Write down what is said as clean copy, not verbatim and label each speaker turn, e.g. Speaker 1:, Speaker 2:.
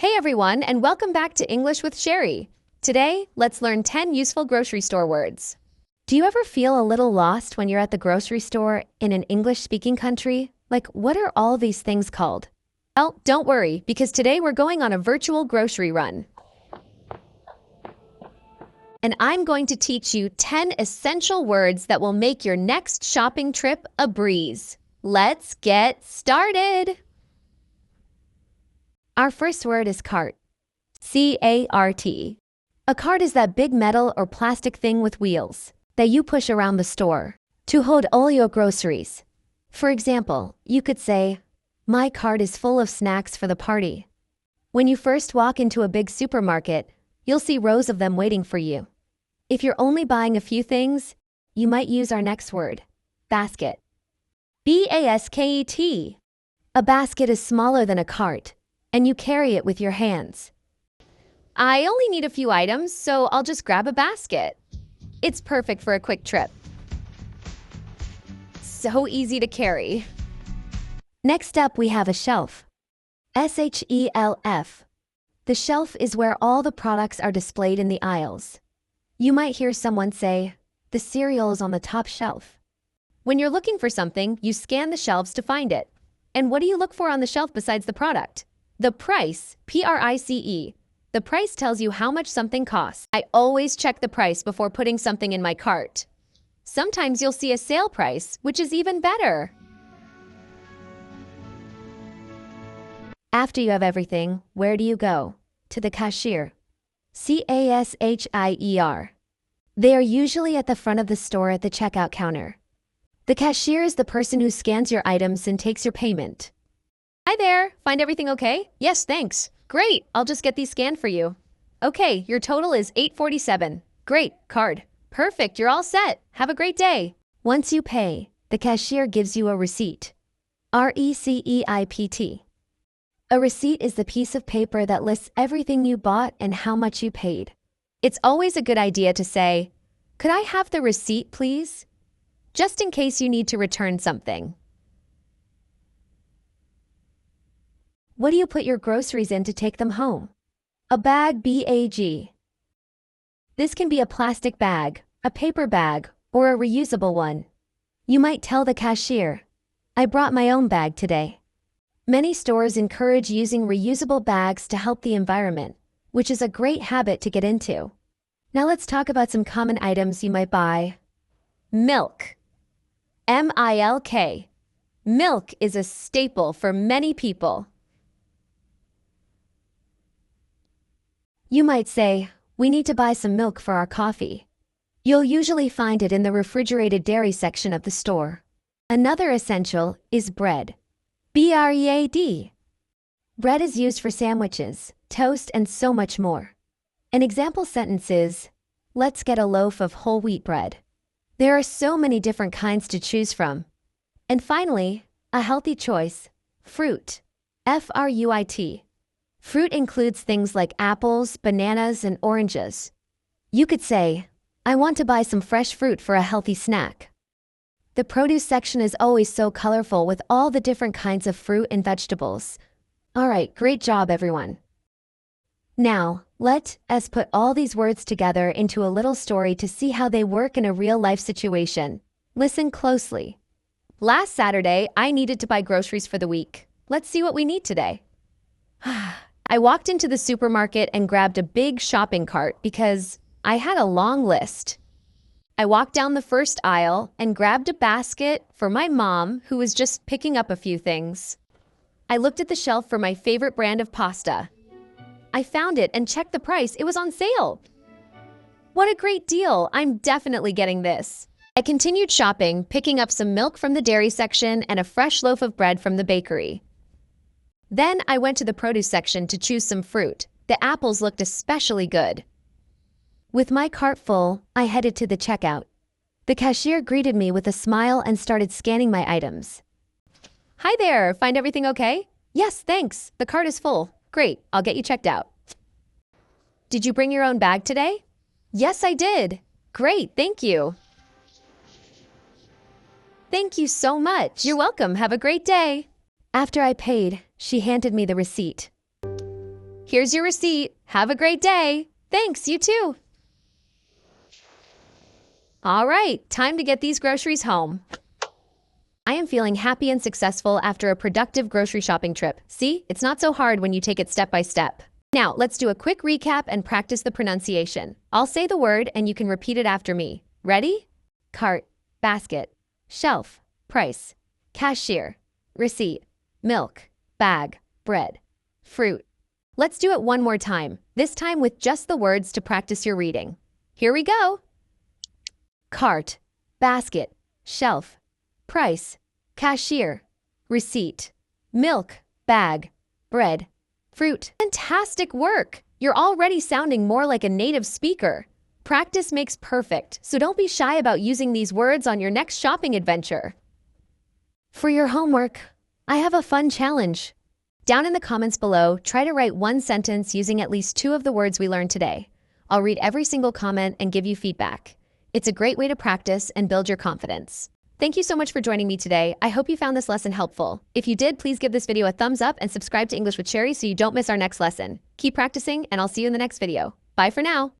Speaker 1: Hey everyone, and welcome back to English with Cheri. Today, let's learn 10 useful grocery store words. Do you ever feel a little lost when you're at the grocery store in an English-speaking country? Like, what are all these things called? Well, don't worry, because today we're going on a virtual grocery run. And I'm going to teach you 10 essential words that will make your next shopping trip a breeze. Let's get started! Our first word is cart. C-A-R-T. A cart is that big metal or plastic thing with wheels that you push around the store to hold all your groceries. For example, you could say, "My cart is full of snacks for the party." When you first walk into a big supermarket, you'll see rows of them waiting for you. If you're only buying a few things, you might use our next word, basket. B-A-S-K-E-T. A basket is smaller than a cart, and you carry it with your hands. I only need a few items, so I'll just grab a basket. It's perfect for a quick trip. So easy to carry. Next up, we have a shelf. S-H-E-L-F. The shelf is where all the products are displayed in the aisles. You might hear someone say, "The cereal is on the top shelf." When you're looking for something, you scan the shelves to find it. And what do you look for on the shelf besides the product? The price, P-R-I-C-E. The price tells you how much something costs. I always check the price before putting something in my cart. Sometimes you'll see a sale price, which is even better. After you have everything, where do you go? To the cashier. C-A-S-H-I-E-R. They are usually at the front of the store at the checkout counter. The cashier is the person who scans your items and takes your payment. Hi there, find everything okay? Yes, thanks. Great, I'll just get these scanned for you. Okay, your total is $8.47. Great, card. Perfect, you're all set. Have a great day. Once you pay, the cashier gives you a receipt. R-E-C-E-I-P-T. A receipt is the piece of paper that lists everything you bought and how much you paid. It's always a good idea to say, "Could I have the receipt, please?" Just in case you need to return something. What do you put your groceries in to take them home? A bag, B-A-G. This can be a plastic bag, a paper bag, or a reusable one. You might tell the cashier, "I brought my own bag today." Many stores encourage using reusable bags to help the environment, which is a great habit to get into. Now let's talk about some common items you might buy. Milk. M-I-L-K. Milk is a staple for many people. You might say, "We need to buy some milk for our coffee." You'll usually find it in the refrigerated dairy section of the store. Another essential is bread. B-R-E-A-D. Bread is used for sandwiches, toast, and so much more. An example sentence is, "Let's get a loaf of whole wheat bread." There are so many different kinds to choose from. And finally, a healthy choice, fruit. F-R-U-I-T. Fruit includes things like apples, bananas, and oranges. You could say, "I want to buy some fresh fruit for a healthy snack." The produce section is always so colorful with all the different kinds of fruit and vegetables. All right, great job, everyone. Now, let us put all these words together into a little story to see how they work in a real-life situation. Listen closely. Last Saturday, I needed to buy groceries for the week. Let's see what we need today. I walked into the supermarket and grabbed a big shopping cart because I had a long list. I walked down the first aisle and grabbed a basket for my mom, who was just picking up a few things. I looked at the shelf for my favorite brand of pasta. I found it and checked the price. It was on sale. What a great deal! I'm definitely getting this. I continued shopping, picking up some milk from the dairy section and a fresh loaf of bread from the bakery. Then I went to the produce section to choose some fruit. The apples looked especially good. With my cart full, I headed to the checkout. The cashier greeted me with a smile and started scanning my items. Hi there, find everything okay? Yes, thanks. The cart is full. Great, I'll get you checked out. Did you bring your own bag today? Yes, I did. Great, thank you. Thank you so much. You're welcome. Have a great day. After I paid, she handed me the receipt. Here's your receipt. Have a great day. Thanks, you too. All right, time to get these groceries home. I am feeling happy and successful after a productive grocery shopping trip. See, it's not so hard when you take it step by step. Now, let's do a quick recap and practice the pronunciation. I'll say the word and you can repeat it after me. Ready? Cart, basket, shelf, price, cashier, receipt, milk, bag, bread, fruit. Let's do it one more time, this time with just the words to practice your reading. Here we go. Cart, basket, shelf, price, cashier, receipt, milk, bag, bread, fruit. Fantastic work! You're already sounding more like a native speaker. Practice makes perfect, so don't be shy about using these words on your next shopping adventure. For your homework, I have a fun challenge. Down in the comments below, try to write one sentence using at least 2 of the words we learned today. I'll read every single comment and give you feedback. It's a great way to practice and build your confidence. Thank you so much for joining me today. I hope you found this lesson helpful. If you did, please give this video a thumbs up and subscribe to English with Cheri so you don't miss our next lesson. Keep practicing, and I'll see you in the next video. Bye for now.